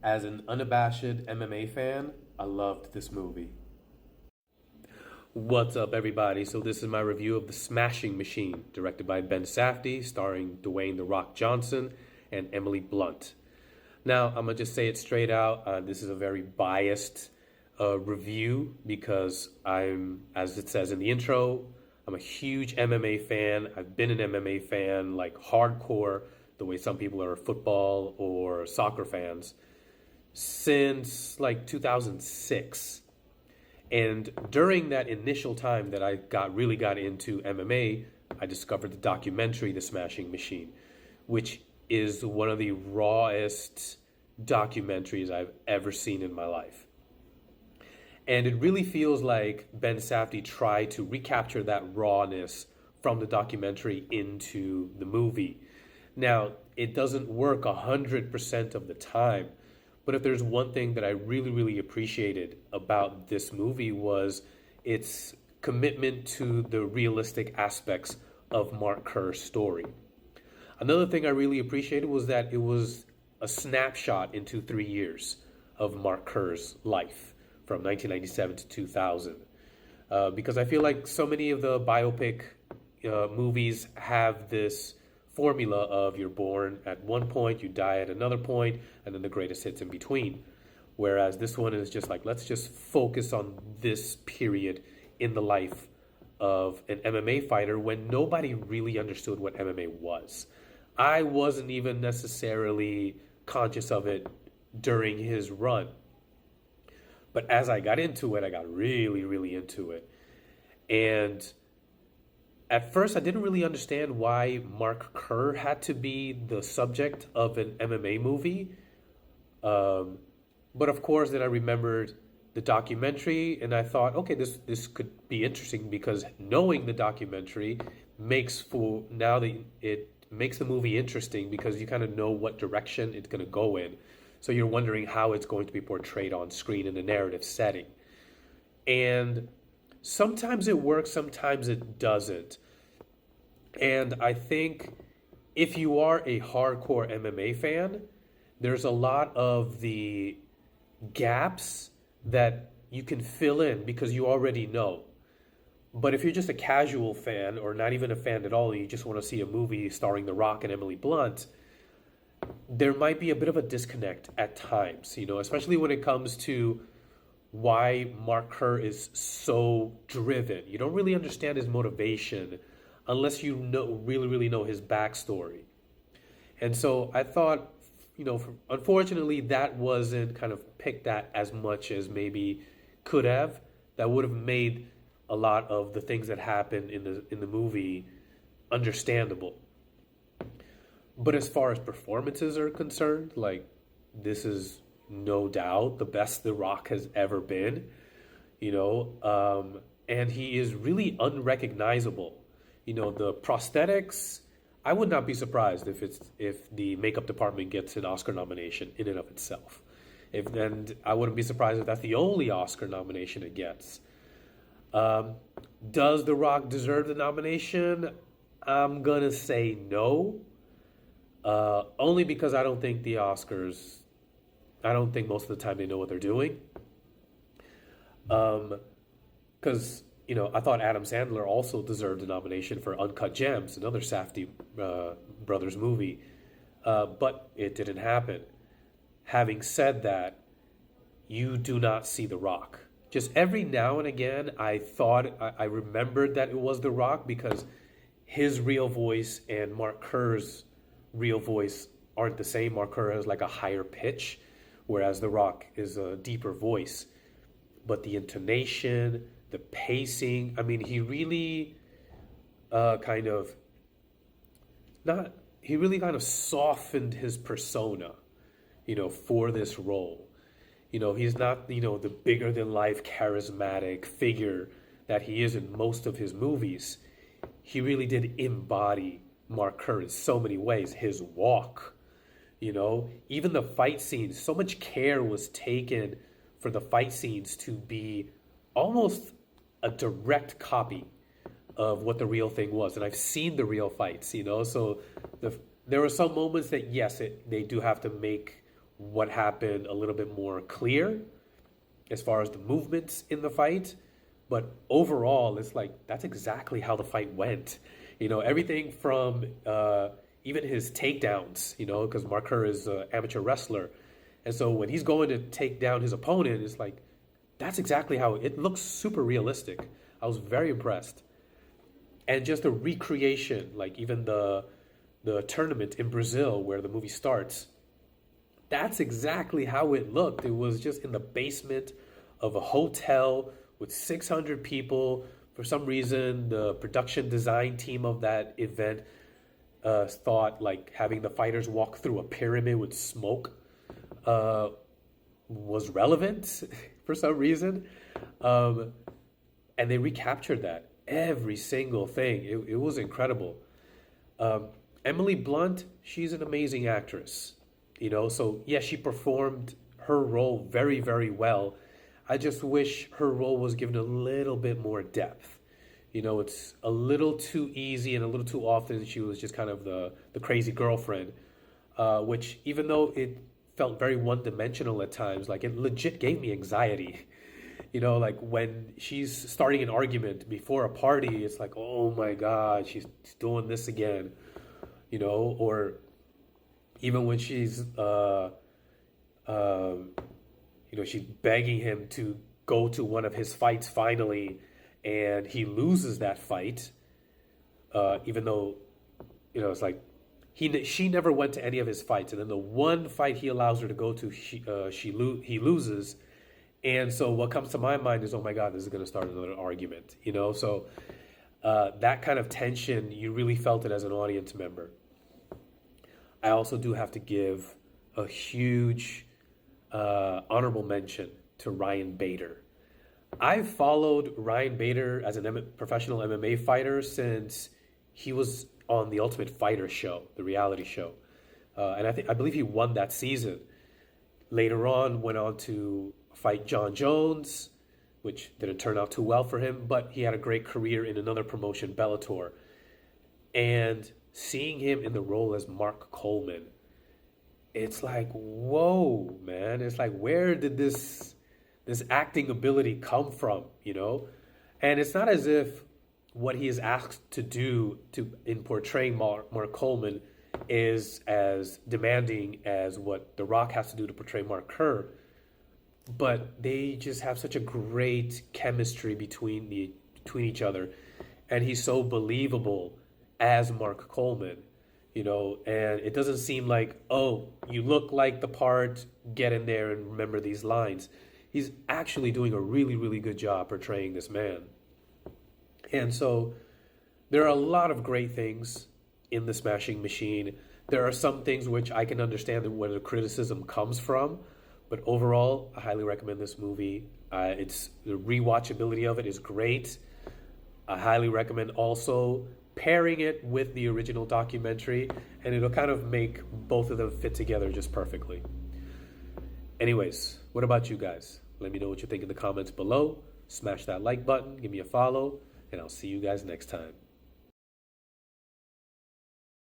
As an unabashed MMA fan, I loved this movie. What's up, everybody? So this is my review of The Smashing Machine, directed by Ben Safdie, starring Dwayne "The Rock" Johnson and Emily Blunt. Now, I'm gonna just say it straight out. This is a very biased review because as it says in the intro, I'm a huge MMA fan. I've been an MMA fan, like hardcore, the way some people are football or soccer fans, since like 2006. And during that initial time that I really got into MMA, I discovered the documentary The Smashing Machine, which is one of the rawest documentaries I've ever seen in my life. And it really feels like Ben Safdie tried to recapture that rawness from the documentary into the movie. Now, it doesn't work 100% of the time, but if there's one thing that I really, really appreciated about this movie was its commitment to the realistic aspects of Mark Kerr's story. Another thing I really appreciated was that it was a snapshot into 3 years of Mark Kerr's life from 1997 to 2000. Because I feel like so many of the biopic movies have this formula of you're born at one point, you die at another point, and then the greatest hits in between. Whereas this one is just like, let's just focus on this period in the life of an MMA fighter when nobody really understood what MMA was. I wasn't even necessarily conscious of it during his run. But as I got into it, I got really, really into it. And at first, I didn't really understand why Mark Kerr had to be the subject of an MMA movie. But of course, then I remembered the documentary, and I thought, okay, this could be interesting because knowing the documentary it makes the movie interesting because you kind of know what direction it's going to go in. So you're wondering how it's going to be portrayed on screen in a narrative setting. And sometimes it works, sometimes it doesn't. And I think if you are a hardcore MMA fan, there's a lot of the gaps that you can fill in because you already know. But if you're just a casual fan or not even a fan at all and you just want to see a movie starring The Rock and Emily Blunt, there might be a bit of a disconnect at times, especially when it comes to why Mark Kerr is so driven. You don't really understand his motivation unless you really, really know his backstory. And so I thought, unfortunately, that wasn't kind of picked at as much as maybe could have. That would have made a lot of the things that happen in the movie understandable. But as far as performances are concerned, like this is no doubt the best The Rock has ever been, and he is really unrecognizable. The prosthetics, I would not be surprised if the makeup department gets an Oscar nomination in and of itself. And I wouldn't be surprised if that's the only Oscar nomination it gets. Does The Rock deserve the nomination? I'm gonna say no. Only because I don't think the Oscars, I don't think most of the time they know what they're doing. Because, I thought Adam Sandler also deserved a nomination for Uncut Gems, another Safdie brothers movie, but it didn't happen. Having said that, you do not see The Rock. Just every now and again, I remembered that it was The Rock because his real voice and Mark Kerr's real voice aren't the same. Mark Kerr has like a higher pitch, whereas The Rock is a deeper voice. But the intonation, the pacing, he really he really kind of softened his persona, for this role. He's not, the bigger than life charismatic figure that he is in most of his movies. He really did embody Mark Kerr in so many ways. His walk, even the fight scenes, so much care was taken for the fight scenes to be almost a direct copy of what the real thing was. And I've seen the real fights, so there were some moments that, yes, they do have to make what happened a little bit more clear as far as the movements in the fight. But overall, it's like that's exactly how the fight went. Everything from even his takedowns, because Mark Kerr is an amateur wrestler. And so when he's going to take down his opponent, it's like, that's exactly how it looks, super realistic. I was very impressed. And just the recreation, like even the tournament in Brazil where the movie starts, that's exactly how it looked. It was just in the basement of a hotel with 600 people. For some reason, the production design team of that event thought like having the fighters walk through a pyramid with smoke was relevant for some reason. And they recaptured that. Every single thing. It was incredible. Emily Blunt, she's an amazing actress. So yeah, she performed her role very, very well. I just wish her role was given a little bit more depth. It's a little too easy and a little too often she was just kind of the crazy girlfriend, which even though it felt very one-dimensional at times, like it legit gave me anxiety. Like when she's starting an argument before a party, it's like, oh my God, she's doing this again, or even when she's, she's begging him to go to one of his fights finally, and he loses that fight, even though, it's like she never went to any of his fights, and then the one fight he allows her to go to, he loses, and so what comes to my mind is, oh my God, this is going to start another argument, So that kind of tension, you really felt it as an audience member. I also do have to give a huge honorable mention to Ryan Bader. I've followed Ryan Bader as a professional MMA fighter since he was on the Ultimate Fighter show, the reality show. And I believe he won that season. Later on, went on to fight John Jones, which didn't turn out too well for him, but he had a great career in another promotion, Bellator. And seeing him in the role as Mark Coleman, it's like, whoa, man. It's like, where did this acting ability come from, And it's not as if what he is asked to do in portraying Mark Coleman is as demanding as what The Rock has to do to portray Mark Kerr. But they just have such a great chemistry between each other. And he's so believable as Mark Coleman, and it doesn't seem like, oh, you look like the part, get in there and remember these lines. He's actually doing a really, really good job portraying this man. And so there are a lot of great things in The Smashing Machine. There are some things which I can understand where the criticism comes from, but overall, I highly recommend this movie. The rewatchability of it is great. I highly recommend also pairing it with the original documentary, and it'll kind of make both of them fit together just perfectly. Anyways, what about you guys? Let me know what you think in the comments below. Smash that like button, give me a follow, and I'll see you guys next time.